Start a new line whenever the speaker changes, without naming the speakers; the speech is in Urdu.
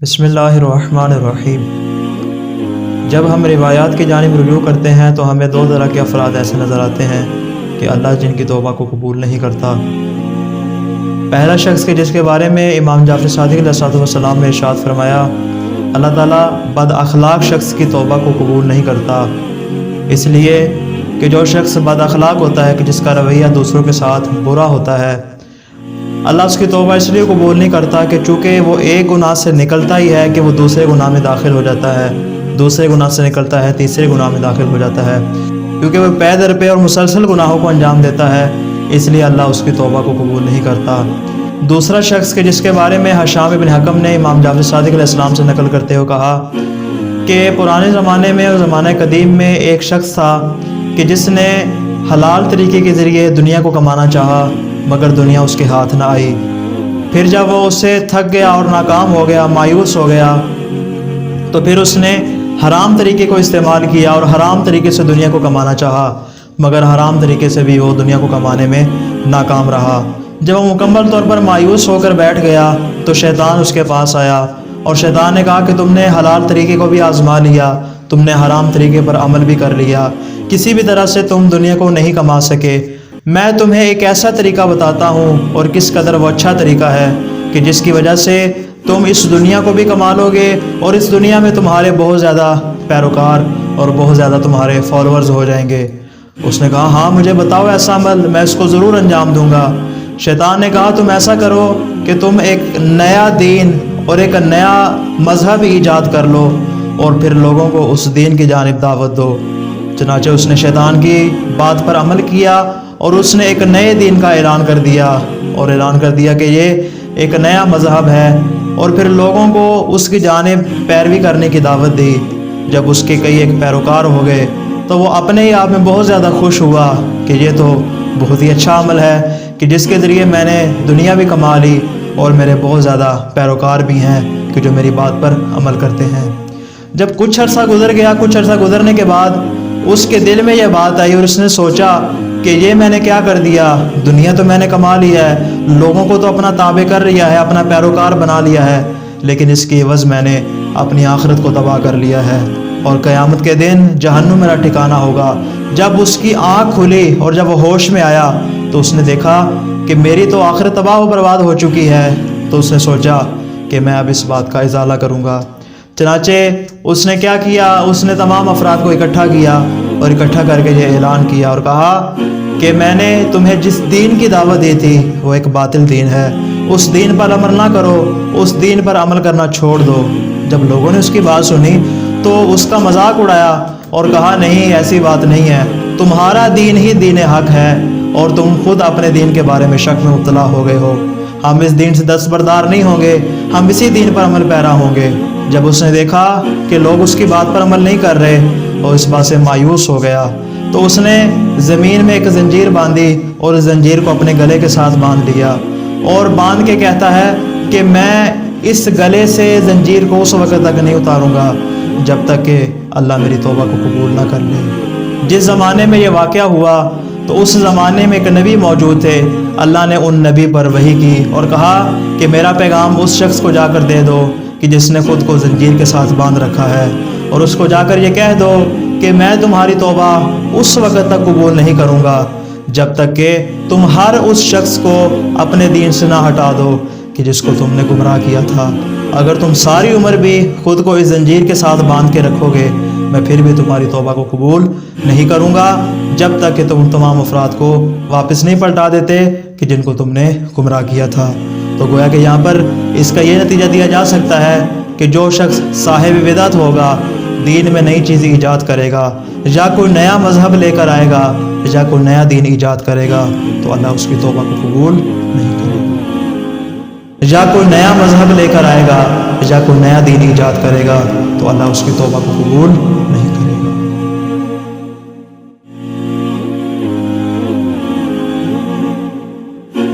بسم اللہ الرحمن الرحیم۔ جب ہم روایات کی جانب رجوع کرتے ہیں تو ہمیں دو طرح کے افراد ایسے نظر آتے ہیں کہ اللہ جن کی توبہ کو قبول نہیں کرتا۔ پہلا شخص کہ جس کے بارے میں امام جعفر صادق علیہ السلام نے ارشاد فرمایا، اللہ تعالیٰ بد اخلاق شخص کی توبہ کو قبول نہیں کرتا، اس لیے کہ جو شخص بد اخلاق ہوتا ہے کہ جس کا رویہ دوسروں کے ساتھ برا ہوتا ہے، اللہ اس کی توبہ اس لیے قبول نہیں کرتا کہ چونکہ وہ ایک گناہ سے نکلتا ہی ہے کہ وہ دوسرے گناہ میں داخل ہو جاتا ہے، دوسرے گناہ سے نکلتا ہے تیسرے گناہ میں داخل ہو جاتا ہے، کیونکہ وہ پے در پے اور مسلسل گناہوں کو انجام دیتا ہے، اس لیے اللہ اس کی توبہ کو قبول نہیں کرتا۔ دوسرا شخص کہ جس کے بارے میں ہشام بن حکم نے امام جعفر صادق علیہ السلام سے نقل کرتے ہوئے کہا کہ پرانے زمانے میں اور زمانہ قدیم میں ایک شخص تھا کہ جس نے حلال طریقے کے ذریعے دنیا کو کمانا چاہا مگر دنیا اس کے ہاتھ نہ آئی، پھر جب وہ اس سے تھک گیا اور ناکام ہو گیا، مایوس ہو گیا، تو پھر اس نے حرام طریقے کو استعمال کیا اور حرام طریقے سے دنیا کو کمانا چاہا مگر حرام طریقے سے بھی وہ دنیا کو کمانے میں ناکام رہا۔ جب وہ مکمل طور پر مایوس ہو کر بیٹھ گیا تو شیطان اس کے پاس آیا اور شیطان نے کہا کہ تم نے حلال طریقے کو بھی آزما لیا، تم نے حرام طریقے پر عمل بھی کر لیا، کسی بھی طرح سے تم دنیا کو نہیں کما سکے، میں تمہیں ایک ایسا طریقہ بتاتا ہوں اور کس قدر وہ اچھا طریقہ ہے کہ جس کی وجہ سے تم اس دنیا کو بھی کما لو گے اور اس دنیا میں تمہارے بہت زیادہ پیروکار اور بہت زیادہ تمہارے فالوورز ہو جائیں گے۔ اس نے کہا ہاں مجھے بتاؤ ایسا عمل، میں اس کو ضرور انجام دوں گا۔ شیطان نے کہا تم ایسا کرو کہ تم ایک نیا دین اور ایک نیا مذہب ایجاد کر لو اور پھر لوگوں کو اس دین کی جانب دعوت دو۔ چنانچہ اس نے شیطان کی بات پر عمل کیا اور اس نے ایک نئے دین کا اعلان کر دیا اور اعلان کر دیا کہ یہ ایک نیا مذہب ہے اور پھر لوگوں کو اس کی جانب پیروی کرنے کی دعوت دی۔ جب اس کے کئی ایک پیروکار ہو گئے تو وہ اپنے ہی آپ میں بہت زیادہ خوش ہوا کہ یہ تو بہت ہی اچھا عمل ہے کہ جس کے ذریعے میں نے دنیا بھی کما لی اور میرے بہت زیادہ پیروکار بھی ہیں کہ جو میری بات پر عمل کرتے ہیں۔ جب کچھ عرصہ گزر گیا، کچھ عرصہ گزرنے کے بعد اس کے دل میں یہ بات آئی اور اس نے سوچا کہ یہ میں نے کیا کر دیا، دنیا تو میں نے کما لیا ہے، لوگوں کو تو اپنا تابع کر لیا ہے، اپنا پیروکار بنا لیا ہے، لیکن اس کی عوض میں نے اپنی آخرت کو تباہ کر لیا ہے اور قیامت کے دن جہنم میرا ٹھکانہ ہوگا۔ جب اس کی آنکھ کھلی اور جب وہ ہوش میں آیا تو اس نے دیکھا کہ میری تو آخرت تباہ و برباد ہو چکی ہے، تو اس نے سوچا کہ میں اب اس بات کا ازالہ کروں گا۔ چنانچہ اس نے کیا کیا، اس نے تمام افراد کو اکٹھا کیا اور اکٹھا کر کے یہ اعلان کیا اور کہا کہ میں نے تمہیں جس دین کی دعوت دی تھی وہ ایک باطل دین ہے، اس دین پر عمل نہ کرو، اس دین پر عمل کرنا چھوڑ دو۔ جب لوگوں نے اس کی بات سنی تو اس کا مذاق اڑایا اور کہا نہیں ایسی بات نہیں ہے، تمہارا دین ہی دین حق ہے اور تم خود اپنے دین کے بارے میں شک میں مبتلا ہو گئے ہو، ہم اس دین سے دستبردار نہیں ہوں گے، ہم اسی دین پر عمل پیرا ہوں گے۔ جب اس نے دیکھا کہ لوگ اس کی بات پر عمل نہیں کر رہے اور اس بات سے مایوس ہو گیا تو اس نے زمین میں ایک زنجیر باندھی اور اس زنجیر کو اپنے گلے کے ساتھ باندھ لیا اور باندھ کے کہتا ہے کہ میں اس گلے سے زنجیر کو اس وقت تک نہیں اتاروں گا جب تک کہ اللہ میری توبہ کو قبول نہ کر لے۔ جس زمانے میں یہ واقعہ ہوا تو اس زمانے میں ایک نبی موجود تھے، اللہ نے ان نبی پر وحی کی اور کہا کہ میرا پیغام اس شخص کو جا کر دے دو کہ جس نے خود کو زنجیر کے ساتھ باندھ رکھا ہے، اور اس کو جا کر یہ کہہ دو کہ میں تمہاری توبہ اس وقت تک قبول نہیں کروں گا جب تک کہ تم ہر اس شخص کو اپنے دین سے نہ ہٹا دو کہ جس کو تم نے گمراہ کیا تھا۔ اگر تم ساری عمر بھی خود کو اس زنجیر کے ساتھ باندھ کے رکھو گے میں پھر بھی تمہاری توبہ کو قبول نہیں کروں گا جب تک کہ تم تمام افراد کو واپس نہیں پلٹا دیتے کہ جن کو تم نے گمراہ کیا تھا۔ تو گویا کہ یہاں پر اس کا یہ نتیجہ دیا جا سکتا ہے کہ جو شخص صاحب بدعت ہوگا، دین میں نئی چیزیں ایجاد کرے گا یا کوئی نیا مذہب لے کر آئے گا یا کوئی نیا دین ایجاد کرے گا تو اللہ اس کی توبہ کو قبول نہیں کرے گا، یا کوئی نیا مذہب لے کر آئے گا یا کوئی نیا دین ایجاد کرے گا تو اللہ اس کی توبہ کو قبول نہیں کرے گا۔